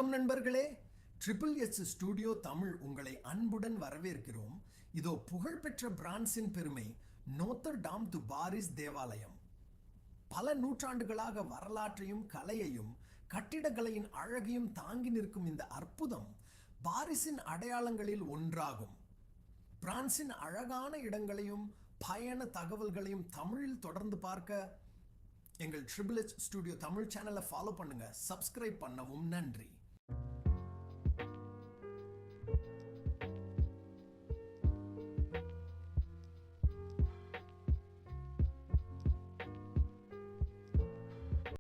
வணக்கம் நண்பர்களே, triple H studio Tamil உங்களை அன்புடன் வரவேற்கிறோம். இதோ புகழ்பெற்ற பிரான்சின் பெருமை, நோத்தர் டாம் து பாரிஸ் தேவாலயம். பல நூற்றாண்டுகளாக வரலாற்றையும் கலையையும் கட்டிடக்கலையின் அழகையும் தாங்கி நிற்கும் இந்த அற்புதம் பாரிஸின் அடையாளங்களில் ஒன்றாகும். பிரான்சின் அழகான இடங்களையும் பயண தகவல்களையும் தமிழில் தொடர்ந்து பார்க்க எங்கள் ட்ரிபிள் எச் ஸ்டுடியோ தமிழ் சேனலை ஃபாலோ பண்ணுங்க. சப்ஸ்கிரைப் பண்ணவும் நன்றி.